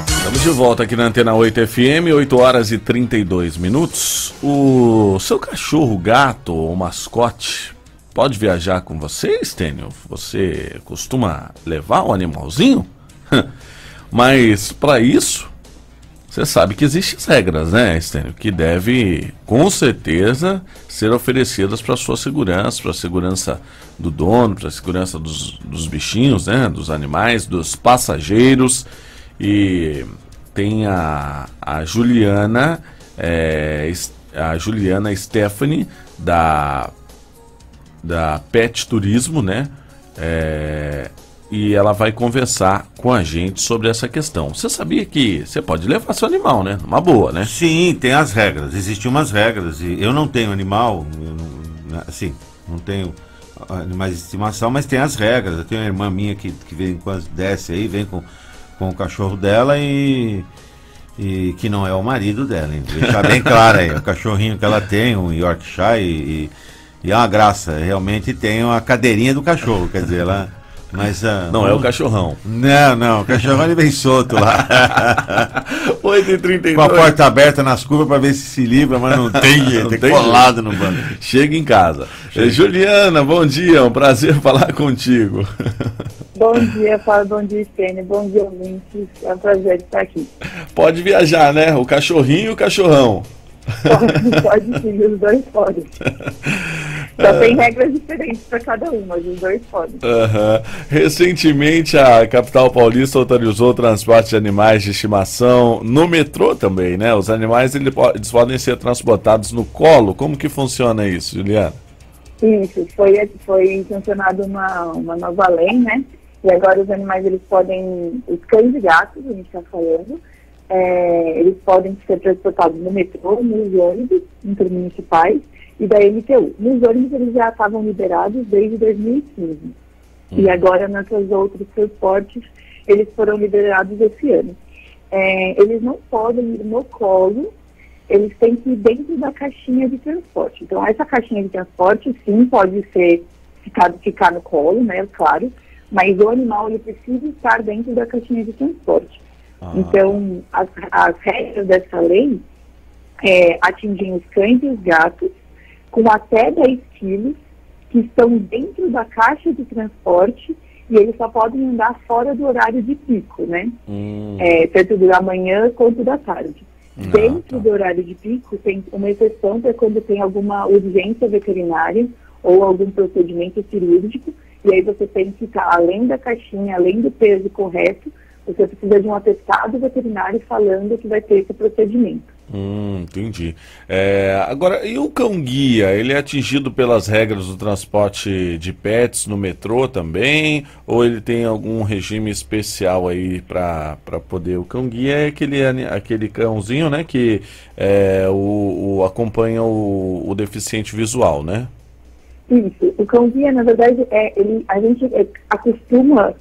Estamos de volta aqui na Antena 8 FM, 8 horas e 32 minutos. O seu cachorro, gato ou mascote pode viajar com você, Stênio? Você costuma levar um animalzinho? Mas para isso, você sabe que existem regras, né, Stênio? Que deve, com certeza, ser oferecidas para a sua segurança, para a segurança do dono, para a segurança dos bichinhos, né? Dos animais, dos passageiros. E tem a Juliana, a Juliana Stephanie, da Pet Turismo, né? E ela vai conversar com a gente sobre essa questão. Você sabia que você pode levar seu animal, né? Uma boa, né? Sim, tem as regras. Existem umas regras. E eu não tenho animal, assim, não tenho animais de estimação, mas tem as regras. Eu tenho uma irmã minha que vem quando desce aí, vem com o cachorro dela e que não é o marido dela, hein? Deixar bem claro aí, o cachorrinho que ela tem, um Yorkshire, e é uma graça, realmente tem uma cadeirinha do cachorro, quer dizer, ela... Mas, não é o cachorrão. Não, o cachorrão ele vem solto lá. 8h32. Com a porta aberta nas curvas para ver se livra, mas não tem jeito, é colado no banco. Chega em casa. Juliana, bom dia, é um prazer falar contigo. Bom dia, Fábio, bom dia, Stênio, bom dia, ouvintes, é um prazer estar aqui. Pode viajar, né? O cachorrinho e o cachorrão. Pode sim, os dois podem. Só tem regras diferentes para cada um, mas os dois podem. Recentemente a capital paulista autorizou o transporte de animais de estimação no metrô também, né? Os animais eles podem ser transportados no colo. Como que funciona isso, Juliana? Isso, foi sancionada uma nova lei, né? E agora os animais eles podem, os cães e gatos, a gente está falando, eles podem ser transportados no metrô, nos ônibus intermunicipais e da MTU. Nos ônibus eles já estavam liberados desde 2015. E agora nesses outros transportes eles foram liberados esse ano. Eles não podem ir no colo, eles têm que ir dentro da caixinha de transporte. Então essa caixinha de transporte sim pode ser ficar no colo, né, claro, mas o animal ele precisa estar dentro da caixinha de transporte. Então as regras dessa lei atingem os cães e os gatos com até 10 quilos, que estão dentro da caixa de transporte e eles só podem andar fora do horário de pico, né? Tanto da manhã quanto da tarde. Dentro do horário de pico tem uma exceção para quando tem alguma urgência veterinária ou algum procedimento cirúrgico, e aí você tem que estar além da caixinha, além do peso correto, você precisa de um atestado veterinário falando que vai ter esse procedimento. Entendi. Agora, e o cão-guia? Ele é atingido pelas regras do transporte de pets no metrô também? Ou ele tem algum regime especial aí para poder... O cão-guia é aquele cãozinho, né, que acompanha o deficiente visual, né? Isso. O cão-guia, na verdade, a gente acostuma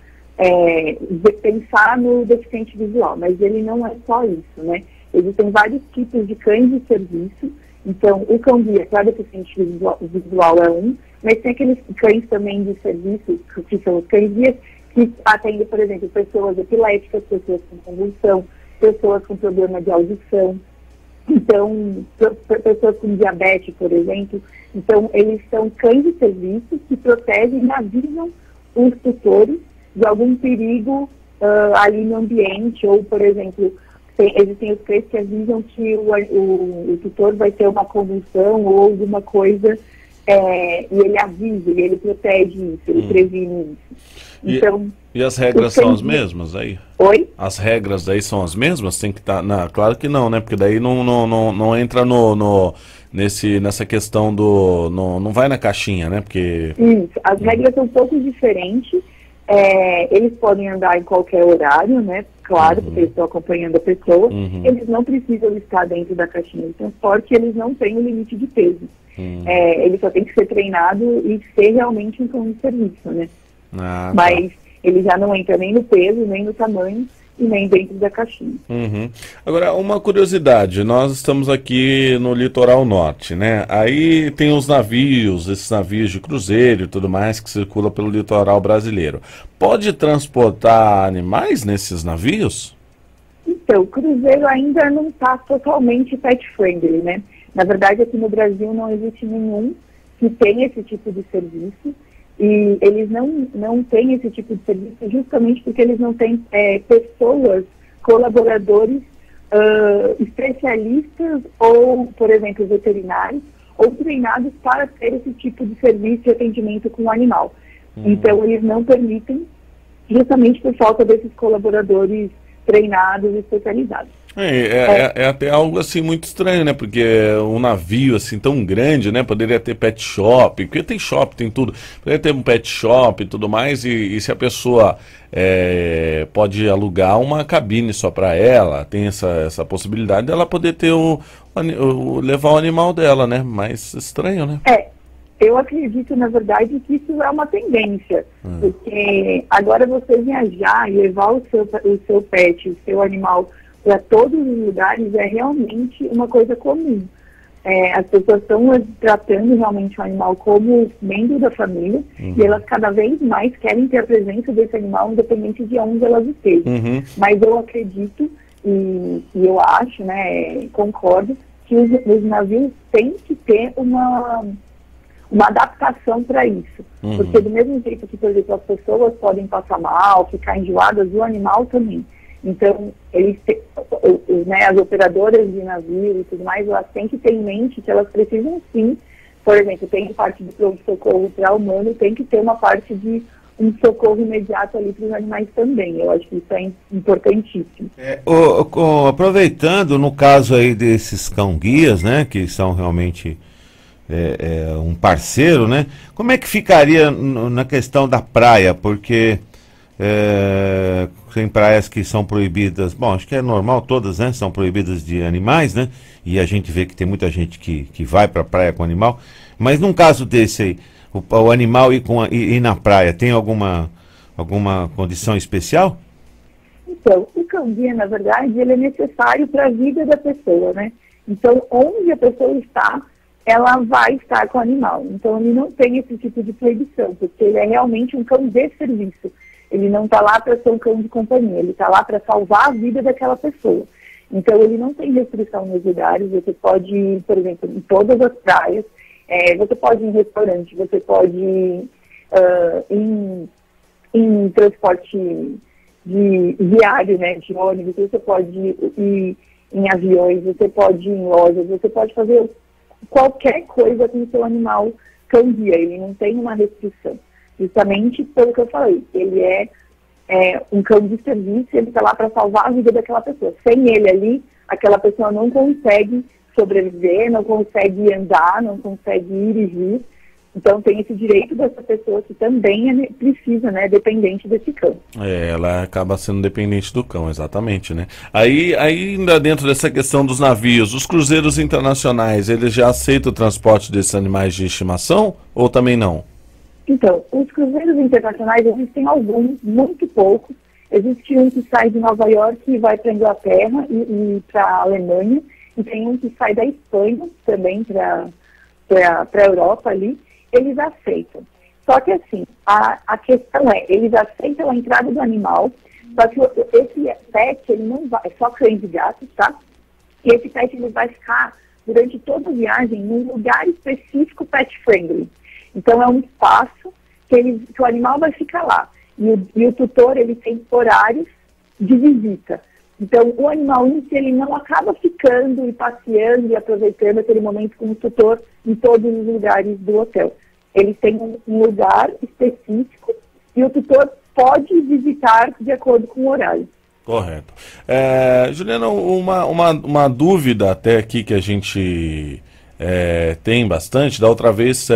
pensar no deficiente visual, mas ele não é só isso, né? Existem vários tipos de cães de serviço. Então, o cão-guia para deficiente visual é um, mas tem aqueles cães também de serviço, que são os cães-guias, que atendem, por exemplo, pessoas epiléticas, pessoas com convulsão, pessoas com problema de audição, então, pessoas com diabetes, por exemplo. Então, eles são cães de serviço que protegem e avisam os tutores de algum perigo ali no ambiente, ou, por exemplo, existem os cães que avisam que o tutor vai ter uma convulsão ou alguma coisa, e ele avisa, e ele protege isso, ele previne isso. Então, e as regras são as mesmas aí? Oi? As regras daí são as mesmas? Tem que estar... Claro que não, né? Porque daí não entra nessa questão do... Não vai na caixinha, né? Porque... Isso, as regras são um pouco diferentes. Eles podem andar em qualquer horário, né? Claro, porque eles estão acompanhando a pessoa. Eles não precisam estar dentro da caixinha de transporte, eles não têm o limite de peso. Ele só tem que ser treinado e ser realmente um cão de serviço, né? Mas ele já não entra nem no peso, nem no tamanho, e nem dentro da caixinha. Uhum. Agora, uma curiosidade, nós estamos aqui no litoral norte, né? Aí tem os navios, esses navios de cruzeiro e tudo mais que circulam pelo litoral brasileiro. Pode transportar animais nesses navios? Então, o cruzeiro ainda não está totalmente pet-friendly, né? Na verdade, aqui no Brasil não existe nenhum que tenha esse tipo de serviço. E eles não têm esse tipo de serviço justamente porque eles não têm pessoas, colaboradores, especialistas ou, por exemplo, veterinários, ou treinados para ter esse tipo de serviço de atendimento com o animal. Então, eles não permitem, justamente por falta desses colaboradores treinados e especializados. É até algo assim muito estranho, né? Porque um navio assim tão grande, né? Poderia ter pet shop, porque tem shopping, tem tudo. Poderia ter um pet shop e tudo mais, e se a pessoa pode alugar uma cabine só para ela, tem essa possibilidade dela poder ter levar o animal dela, né? Mas estranho, né? Eu acredito, na verdade, que isso é uma tendência, porque agora você viajar e levar o seu pet, o seu animal para todos os lugares é realmente uma coisa comum. As pessoas estão tratando realmente o animal como membro da família e elas cada vez mais querem ter a presença desse animal independente de onde elas estejam. Mas eu acredito e eu acho, né, concordo, que os navios têm que ter uma adaptação para isso. Porque do mesmo jeito que, por exemplo, as pessoas podem passar mal, ficar enjoadas, o animal também. Então, as operadoras de navio e tudo mais, elas têm que ter em mente que elas precisam sim, por exemplo, tem parte de pronto-socorro para humano, tem que ter uma parte de um socorro imediato ali para os animais também. Eu acho que isso é importantíssimo. Aproveitando, no caso aí desses cão-guias, né, que são realmente um parceiro, né, como é que ficaria na questão da praia? Porque tem praias que são proibidas, bom, acho que é normal todas, né, são proibidas de animais, né, e a gente vê que tem muita gente que vai para a praia com animal, mas num caso desse aí, o animal ir na praia, tem alguma condição especial? Então, o cão-guia, na verdade, ele é necessário para a vida da pessoa, né, então onde a pessoa está, ela vai estar com o animal, então ele não tem esse tipo de proibição, porque ele é realmente um cão de serviço. Ele não está lá para ser um cão de companhia, ele está lá para salvar a vida daquela pessoa. Então, ele não tem restrição nos lugares, você pode ir, por exemplo, em todas as praias, você pode ir em restaurante, você pode ir em transporte viário, né, de ônibus, você pode ir em aviões, você pode ir em lojas, você pode fazer qualquer coisa com o seu animal cão-guia, ele não tem uma restrição. Justamente pelo que eu falei, ele é um cão de serviço, ele está lá para salvar a vida daquela pessoa. Sem ele ali, aquela pessoa não consegue sobreviver, não consegue andar, não consegue ir e vir. Então tem esse direito dessa pessoa que também precisa, né, dependente desse cão. Ela acaba sendo dependente do cão, exatamente, né? Aí ainda dentro dessa questão dos navios, os cruzeiros internacionais, eles já aceitam o transporte desses animais de estimação ou também não? Então, os cruzeiros internacionais existem alguns, muito poucos. Existe um que sai de Nova York e vai para a Inglaterra e para a Alemanha. E tem um que sai da Espanha também para a Europa ali. Eles aceitam. Só que assim, a questão eles aceitam a entrada do animal, só que esse pet, ele não vai, é só cães e gatos, tá? E esse pet, ele vai ficar durante toda a viagem num lugar específico pet-friendly. Então, é um espaço que o animal vai ficar lá. E o tutor, ele tem horários de visita. Então, o animal em si, ele não acaba ficando e passeando e aproveitando aquele momento com o tutor em todos os lugares do hotel. Ele tem um lugar específico e o tutor pode visitar de acordo com o horário. Correto. Juliana, uma dúvida até aqui que a gente tem bastante. Da outra vez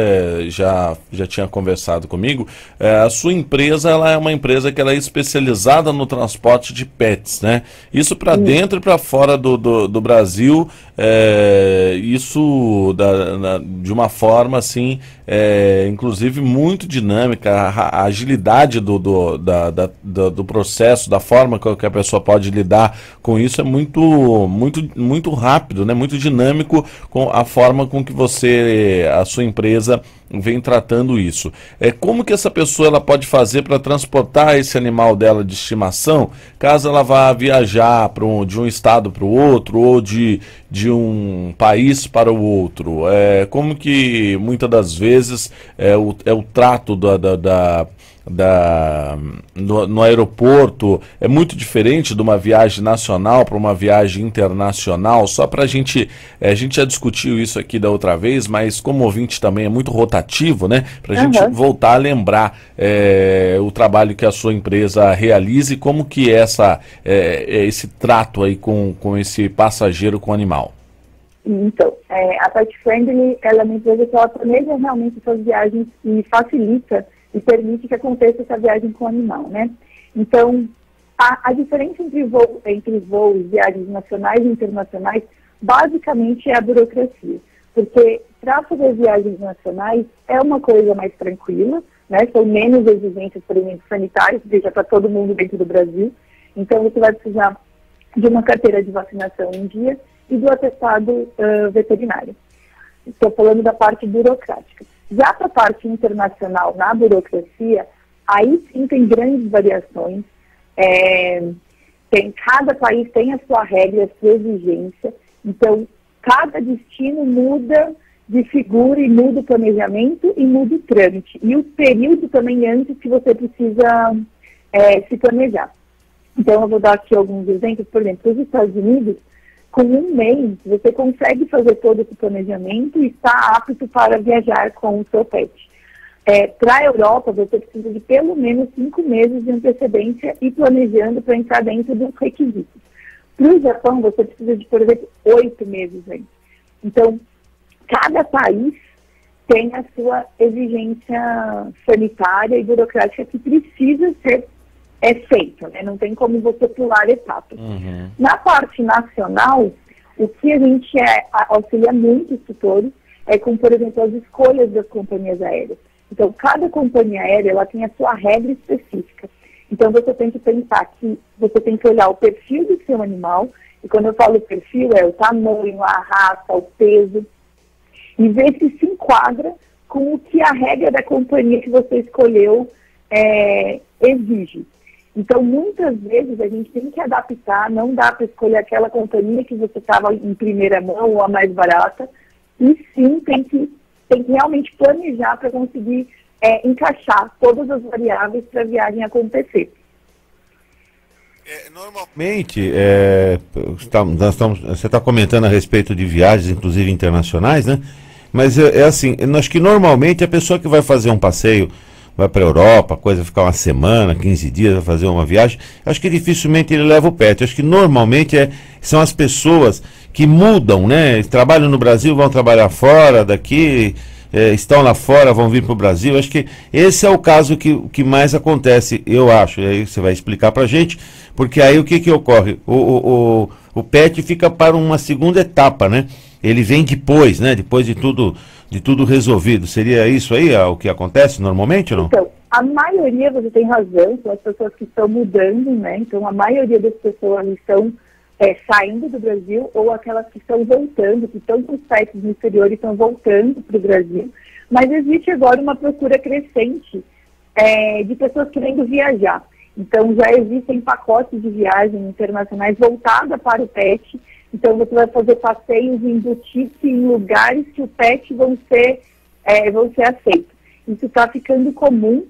já tinha conversado comigo. A sua empresa, ela é uma empresa que ela é especializada no transporte de pets, né? Isso para dentro e para fora do Brasil, isso de uma forma assim, inclusive muito dinâmica. A agilidade do processo, da forma que a pessoa pode lidar com isso é muito rápido, né? Muito dinâmico com a forma com que a sua empresa vem tratando isso. Como que essa pessoa ela pode fazer para transportar esse animal dela de estimação, caso ela vá viajar de um estado para o outro ou de um país para o outro? Como que muitas das vezes o trato no aeroporto é muito diferente de uma viagem nacional para uma viagem internacional? Só para a gente já discutiu isso aqui da outra vez, mas como ouvinte também é muito rotativo, né? Para a gente voltar a lembrar o trabalho que a sua empresa realiza e como que esse trato aí com esse passageiro, com o animal. Então, a Pet Friendly, ela é uma empresa que ela planeja realmente suas viagens e facilita e permite que aconteça essa viagem com o animal, né? Então, a diferença entre voos, viagens nacionais e internacionais, basicamente é a burocracia. Porque para fazer viagens nacionais é uma coisa mais tranquila, né? São menos exigências, por exemplo, sanitárias, porque já está todo mundo dentro do Brasil. Então, você vai precisar de uma carteira de vacinação em dia e do atestado veterinário. Estou falando da parte burocrática. Já para a parte internacional, na burocracia, aí sim tem grandes variações. Cada país tem a sua regra, a sua exigência. Então, cada destino muda de figura e muda o planejamento e muda o trâmite. E o período também antes que você precisa se planejar. Então, eu vou dar aqui alguns exemplos. Por exemplo, os Estados Unidos, com um mês, você consegue fazer todo esse planejamento e está apto para viajar com o seu pet. Para a Europa, você precisa de pelo menos 5 meses de antecedência e planejando para entrar dentro dos requisitos. Para o Japão, você precisa de, por exemplo, 8 meses antes. Então, cada país tem a sua exigência sanitária e burocrática que precisa ser feita, né? Não tem como você pular etapas. Na parte nacional, o que a gente auxilia muito os tutores com, por exemplo, as escolhas das companhias aéreas. Então, cada companhia aérea ela tem a sua regra específica. Então, você tem que pensar que você tem que olhar o perfil do seu animal, e quando eu falo perfil, é o tamanho, a raça, o peso, e ver se se enquadra com o que a regra da companhia que você escolheu exige. Então, muitas vezes, a gente tem que adaptar, não dá para escolher aquela companhia que você estava em primeira mão ou a mais barata, e sim tem que realmente planejar para conseguir encaixar todas as variáveis para a viagem acontecer. Normalmente, você está comentando a respeito de viagens, inclusive internacionais, né? Mas assim, acho que normalmente a pessoa que vai fazer um passeio, vai para a Europa, ficar uma semana, 15 dias, vai fazer uma viagem, acho que dificilmente ele leva o pet. Acho que normalmente são as pessoas que mudam, né? Trabalham no Brasil, vão trabalhar fora daqui, estão lá fora, vão vir para o Brasil. Acho que esse é o caso que mais acontece, eu acho. E aí você vai explicar para a gente, porque aí o que ocorre? O pet fica para uma segunda etapa, né? Ele vem depois, né? Depois de tudo resolvido. Seria isso aí o que acontece normalmente ou não? Então, a maioria, você tem razão, são as pessoas que estão mudando, né? Então, a maioria das pessoas estão saindo do Brasil ou aquelas que estão voltando, que estão com os pets no exterior e estão voltando para o Brasil. Mas existe agora uma procura crescente de pessoas querendo viajar. Então, já existem pacotes de viagem internacionais voltadas para o pet. Então, você vai fazer passeios em boutiques, em lugares que o pet vão ser aceitos. Isso está ficando comum,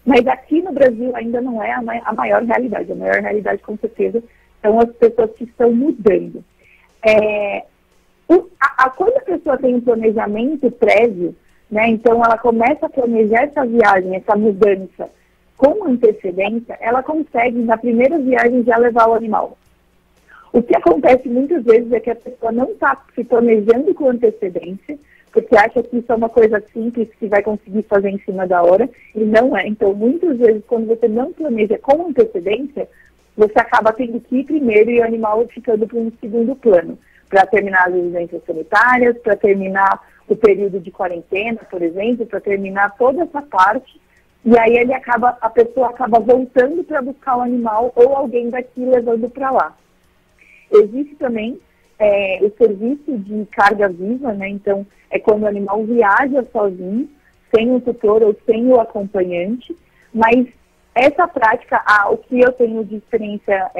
mas aqui no Brasil ainda não é a maior realidade. A maior realidade, com certeza, são as pessoas que estão mudando. Quando a pessoa tem um planejamento prévio, né, então ela começa a planejar essa viagem, essa mudança com antecedência, ela consegue, na primeira viagem, já levar o animal. O que acontece muitas vezes é que a pessoa não está se planejando com antecedência, porque acha que isso é uma coisa simples que vai conseguir fazer em cima da hora, e não é. Então, muitas vezes, quando você não planeja com antecedência, você acaba tendo que ir primeiro e o animal ficando para um segundo plano, para terminar as exigências sanitárias, para terminar o período de quarentena, por exemplo, para terminar toda essa parte, e aí a pessoa acaba voltando para buscar o animal ou alguém daqui levando para lá. Existe também o serviço de carga viva, né? Então, é quando o animal viaja sozinho, sem o tutor ou sem o acompanhante, mas essa prática, o que eu tenho de experiência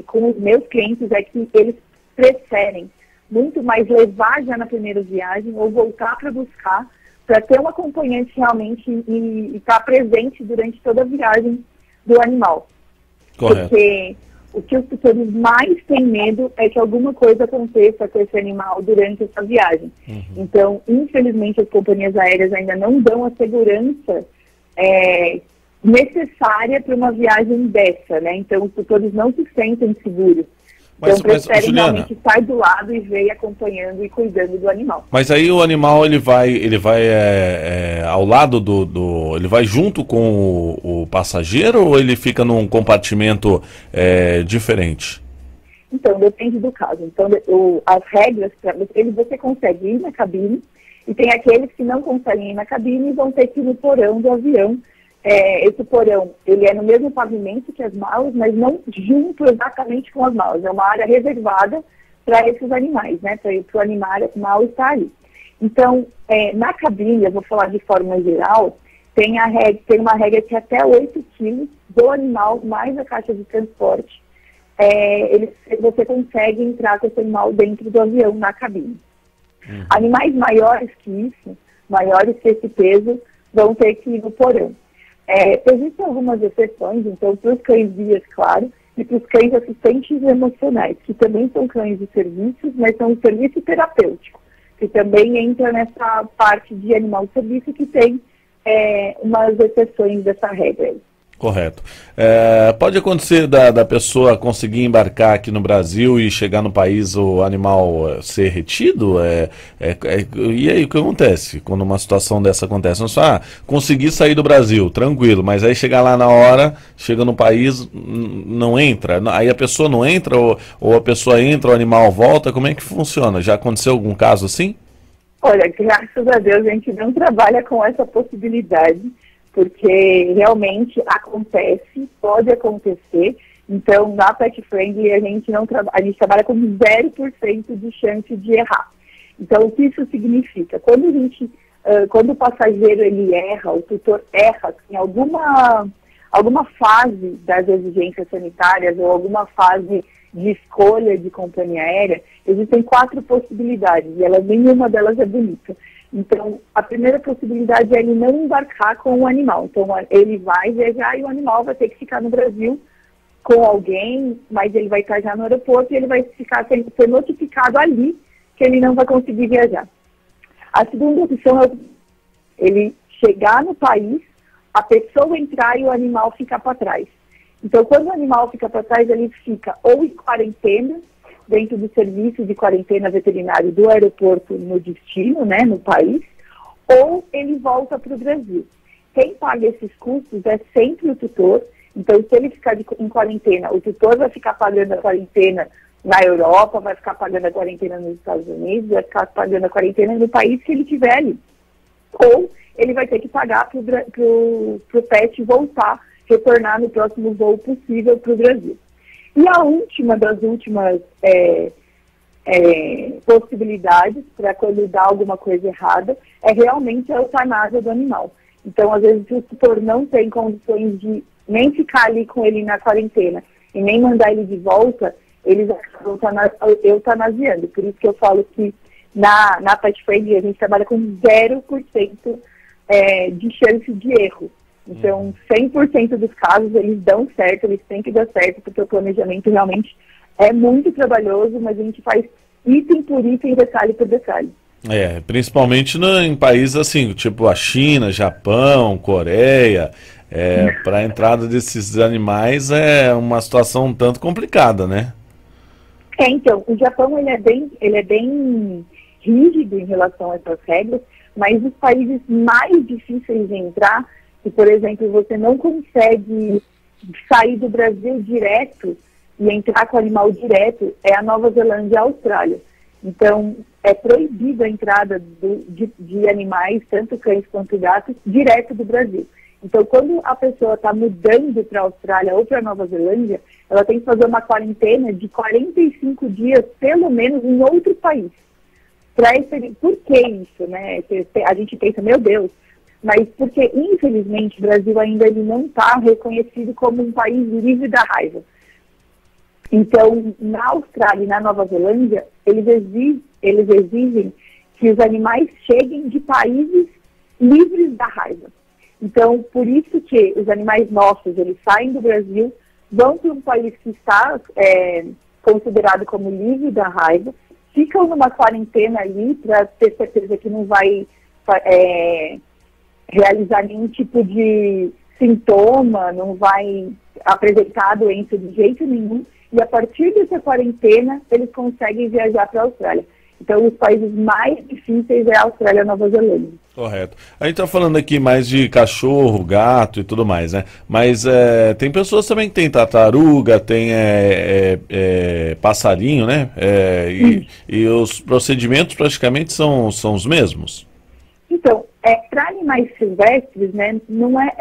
com os meus clientes é que eles preferem muito mais levar já na primeira viagem ou voltar para buscar, para ter um acompanhante realmente e estar presente durante toda a viagem do animal. Correto. Porque o que os tutores mais têm medo é que alguma coisa aconteça com esse animal durante essa viagem. Então, infelizmente, as companhias aéreas ainda não dão a segurança necessária para uma viagem dessa, né? Então, os tutores não se sentem seguros. Então, preferem Juliana, realmente estar do lado e ver acompanhando e cuidando do animal. Mas aí o animal ele vai ao lado ele vai junto com o passageiro ou ele fica num compartimento diferente? Então, depende do caso. Então, as regras, você consegue ir na cabine e tem aqueles que não conseguem ir na cabine e vão ter que ir no porão do avião. Esse porão, ele é no mesmo pavimento que as malas, mas não junto exatamente com as malas. É uma área reservada para esses animais, né? Para o animal estar ali. Então, na cabine, eu vou falar de forma geral, tem uma regra que até 8 quilos do animal, mais a caixa de transporte, você consegue entrar com esse animal dentro do avião, na cabine. Animais maiores que isso, maiores que esse peso, vão ter que ir no porão. Existem algumas exceções, então, para os cães guias, claro, e para os cães assistentes emocionais, que também são cães de serviços, mas são um serviço terapêutico, que também entra nessa parte de animal de serviço que tem umas exceções dessa regra aí. Correto. Pode acontecer da pessoa conseguir embarcar aqui no Brasil e chegar no país o animal ser retido? E aí o que acontece quando uma situação dessa acontece? Não só conseguir sair do Brasil, tranquilo, mas aí chegar lá na hora, chega no país, não entra, aí a pessoa não entra ou a pessoa entra, o animal volta, como é que funciona? Já aconteceu algum caso assim? Olha, graças a Deus a gente não trabalha com essa possibilidade, porque realmente acontece, pode acontecer. Então, na Pet Friendly, a gente trabalha com 0% de chance de errar. Então, o que isso significa? Quando o passageiro ele erra, o tutor erra em alguma fase das exigências sanitárias ou alguma fase de escolha de companhia aérea, existem 4 possibilidades, e nenhuma delas é bonita. Então, a primeira possibilidade é ele não embarcar com o animal. Então, ele vai viajar e o animal vai ter que ficar no Brasil com alguém, mas ele vai estar já no aeroporto e ele vai ser notificado ali que ele não vai conseguir viajar. A segunda opção é ele chegar no país, a pessoa entrar e o animal ficar para trás. Então, quando o animal fica para trás, ele fica ou em quarentena, dentro do serviço de quarentena veterinário do aeroporto no destino, né, no país, ou ele volta para o Brasil. Quem paga esses custos é sempre o tutor. Então, se ele ficar em quarentena, o tutor vai ficar pagando a quarentena na Europa, vai ficar pagando a quarentena nos Estados Unidos, vai ficar pagando a quarentena no país que ele estiver ali. Ou ele vai ter que pagar para o pet voltar, retornar no próximo voo possível para o Brasil. E a última das últimas possibilidades para quando dá alguma coisa errada é realmente a eutanásia do animal. Então, às vezes, o tutor não tem condições de nem ficar ali com ele na quarentena e nem mandar ele de volta, eles acabam eutanasiando. Por isso que eu falo que na Pet Friendly a gente trabalha com 0% de chance de erro. Então, 100% dos casos, eles dão certo, eles têm que dar certo, porque o planejamento realmente é muito trabalhoso, mas a gente faz item por item, detalhe por detalhe. Principalmente em países assim, tipo a China, Japão, Coreia, para a entrada desses animais é uma situação um tanto complicada, né? Então, o Japão ele é bem rígido em relação a essas regras, mas os países mais difíceis de entrar, que, por exemplo, você não consegue sair do Brasil direto e entrar com o animal direto, é a Nova Zelândia e a Austrália. Então, é proibida a entrada de animais, tanto cães quanto gatos, direto do Brasil. Então, quando a pessoa está mudando para a Austrália ou para a Nova Zelândia, ela tem que fazer uma quarentena de 45 dias, pelo menos, em outro país. Por que isso, né? A gente pensa, meu Deus, mas porque, infelizmente, o Brasil ainda ele não está reconhecido como um país livre da raiva. Então, na Austrália e na Nova Zelândia, eles exigem que os animais cheguem de países livres da raiva. Então, por isso que os animais nossos, eles saem do Brasil, vão para um país que está considerado como livre da raiva, ficam numa quarentena ali para ter certeza que não vai realizar nenhum tipo de sintoma, não vai apresentar a doença de jeito nenhum, e a partir dessa quarentena eles conseguem viajar para a Austrália. Então, os países mais difíceis é a Austrália e a Nova Zelândia. Correto. A gente está falando aqui mais de cachorro, gato e tudo mais, né? Mas tem pessoas também que tem tartaruga, tem passarinho, né? E os procedimentos praticamente são os mesmos. Então, para animais silvestres, né, não é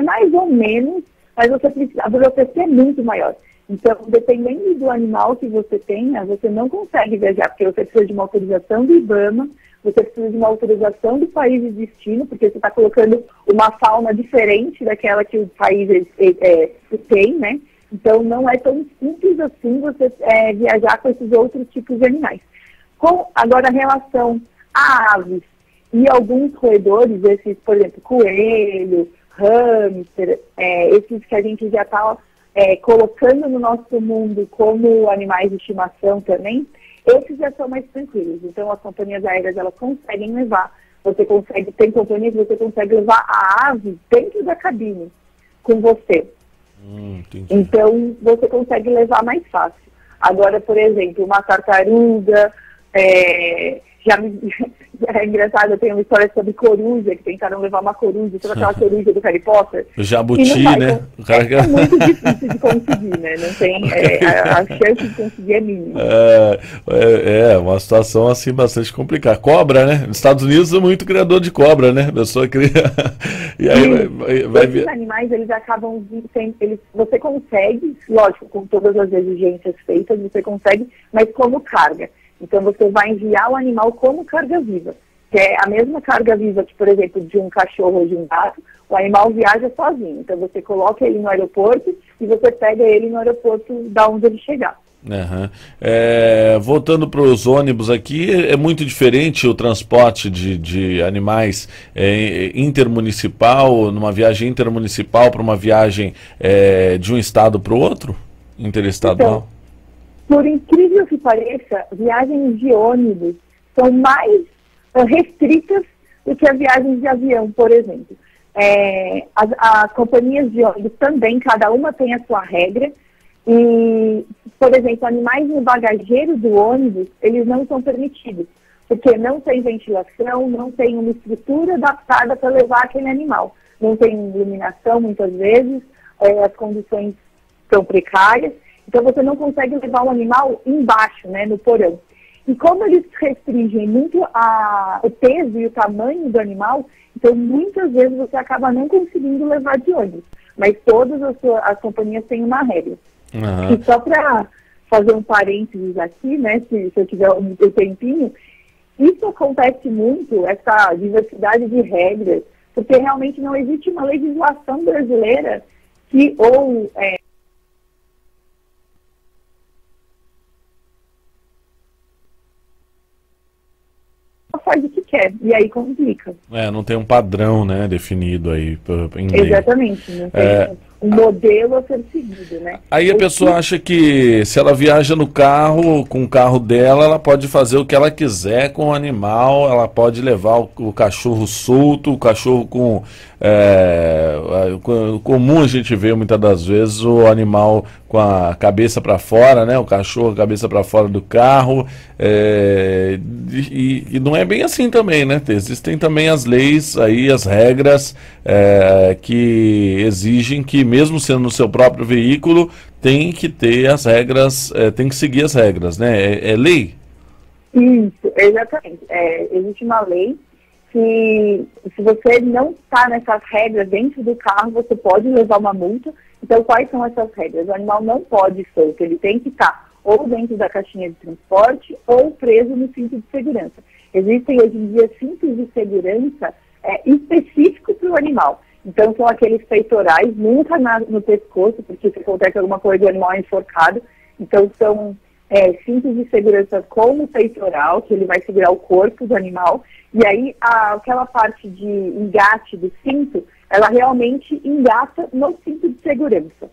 mais ou menos, mas a burocracia é muito maior. Então, dependendo do animal que você tenha, você não consegue viajar, porque você precisa de uma autorização do IBAMA, você precisa de uma autorização do país de destino, porque você está colocando uma fauna diferente daquela que o país tem, né? Então, não é tão simples assim você viajar com esses outros tipos de animais. Agora, a relação a aves e alguns roedores, esses, por exemplo, coelho, hamster, esses que a gente já está colocando no nosso mundo como animais de estimação também, esses já são mais tranquilos. Então, as companhias aéreas, elas conseguem levar, tem companhias que você consegue levar a ave dentro da cabine com você. Então, você consegue levar mais fácil. Agora, por exemplo, uma tartaruga, é engraçado, eu tenho uma história sobre coruja, que tentaram levar uma coruja, toda aquela coruja do Harry Potter. O jabuti, né? É muito difícil de conseguir, né? Não tem, a chance de conseguir é mínima. Uma situação assim bastante complicada. Cobra, né? Nos Estados Unidos é muito criador de cobra, né? A pessoa cria. E aí esses animais, eles acabam você consegue, lógico, com todas as exigências feitas, você consegue, mas como carga. Então, você vai enviar o animal como carga viva, que é a mesma carga viva que, por exemplo, de um cachorro ou de um gato, o animal viaja sozinho. Então, você coloca ele no aeroporto e você pega ele no aeroporto da onde ele chegar. Uhum. Voltando para os ônibus aqui, é muito diferente o transporte de animais intermunicipal, numa viagem intermunicipal para uma viagem de um estado para o outro? Interestadual? Então, por incrível que pareça, viagens de ônibus são mais restritas do que as viagens de avião, por exemplo. As companhias de ônibus também, cada uma tem a sua regra. E, por exemplo, animais no bagageiro do ônibus, eles não são permitidos, porque não tem ventilação, não tem uma estrutura adaptada para levar aquele animal. Não tem iluminação, muitas vezes, as condições são precárias. Então, você não consegue levar o animal embaixo, né, no porão. E como eles restringem muito o peso e o tamanho do animal, então, muitas vezes você acaba não conseguindo levar de ônibus. Mas todas as companhias têm uma regra. Uhum. E só para fazer um parênteses aqui, né, se eu tiver um tempinho, isso acontece muito, essa diversidade de regras, porque realmente não existe uma legislação brasileira que faz o que quer, e aí complica. Não tem um padrão, né, definido aí em lei. Exatamente, não tem um modelo a ser seguido, né? Aí a pessoa acha que se ela viaja no carro, com o carro dela, ela pode fazer o que ela quiser com o animal, ela pode levar o cachorro solto, o cachorro comum a gente vê muitas das vezes o animal com a cabeça para fora, né? O cachorro, a cabeça para fora do carro. E não é bem assim também, né? Existem também as leis aí, as regras que exigem que, mesmo sendo no seu próprio veículo, tem que ter as regras, tem que seguir as regras, né? É lei? Isso, exatamente. Existe uma lei que, se você não está nessas regras dentro do carro, você pode levar uma multa. Então, quais são essas regras? O animal não pode ir solto, ele tem que estar ou dentro da caixinha de transporte ou preso no cinto de segurança. Existem hoje em dia cintos de segurança específicos para o animal. Então, são aqueles peitorais, nunca no pescoço, porque se acontece alguma coisa, o animal é enforcado. Então, são cintos de segurança com o peitoral, que ele vai segurar o corpo do animal. E aí, aquela parte de engate do cinto, ela realmente engata no cinto de segurança.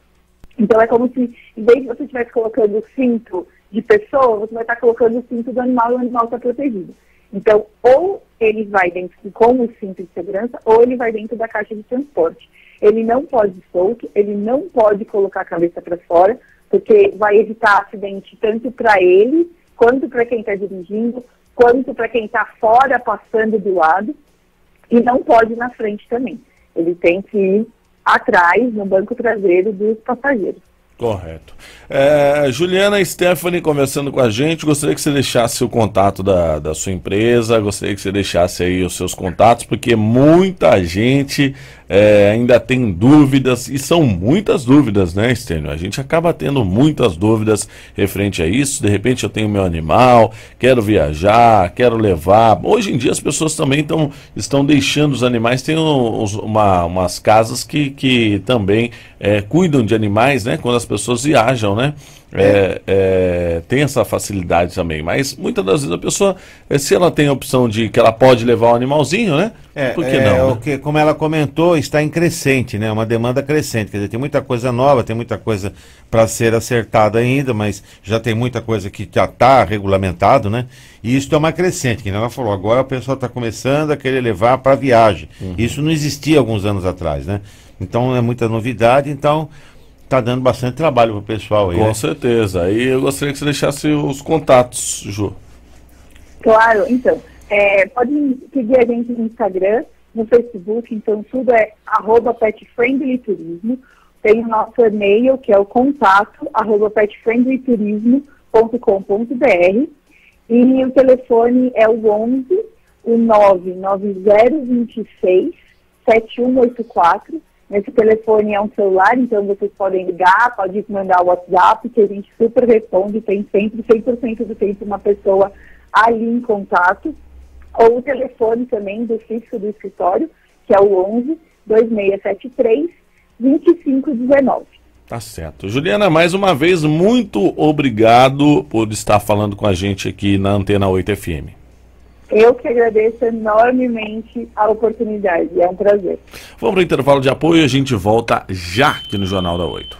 Então, é como se, em vez de você estivesse colocando o cinto de pessoa, você vai estar colocando o cinto do animal e o animal está protegido. Então, ou ele vai dentro com o cinto de segurança, ou ele vai dentro da caixa de transporte. Ele não pode ir solto, ele não pode colocar a cabeça para fora, porque vai evitar acidente tanto para ele, quanto para quem está dirigindo, quanto para quem está fora passando do lado, e não pode ir na frente também. Ele tem que ir atrás, no banco traseiro dos passageiros. Correto. Juliana Stephanie conversando com a gente, gostaria que você deixasse o contato da sua empresa, gostaria que você deixasse aí os seus contatos, porque muita gente ainda tem dúvidas, e são muitas dúvidas, né, Stênio? A gente acaba tendo muitas dúvidas referente a isso. De repente eu tenho meu animal, quero viajar, quero levar. Hoje em dia as pessoas também estão deixando os animais. Tem umas casas que também cuidam de animais, né, quando as pessoas viajam, né? Tem essa facilidade também, mas muitas das vezes a pessoa, se ela tem a opção de que ela pode levar um animalzinho, né? Por que não? O que, como ela comentou, está em crescente, né? Uma demanda crescente, quer dizer, tem muita coisa nova, tem muita coisa para ser acertada ainda, mas já tem muita coisa que já está regulamentado, né? E isso é uma crescente, que ela falou, agora o pessoal está começando a querer levar para viagem. Isso não existia alguns anos atrás, né? Então é muita novidade, então está dando bastante trabalho para o pessoal aí. Com né? certeza. E eu gostaria que você deixasse os contatos, Ju. Claro, então, pode seguir a gente no Instagram, no Facebook, então tudo é @petfriendlyturismo. Tem o nosso e-mail, que é o contato @petfriendlyturismo.com.br, e o telefone é o 11 99026 7184. Esse telefone é um celular, então vocês podem ligar, pode mandar o WhatsApp, que a gente super responde, tem sempre 100% do tempo uma pessoa ali em contato. Ou o telefone também do fixo do escritório, que é o 11 2673 2519. Tá certo. Juliana, mais uma vez, muito obrigado por estar falando com a gente aqui na Antena 8 FM. Eu que agradeço enormemente a oportunidade, é um prazer. Vamos para o intervalo de apoio e a gente volta já aqui no Jornal da 8.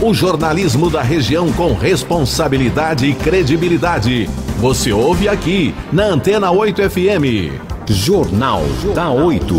O jornalismo da região com responsabilidade e credibilidade. Você ouve aqui na Antena 8 FM. Jornal da 8.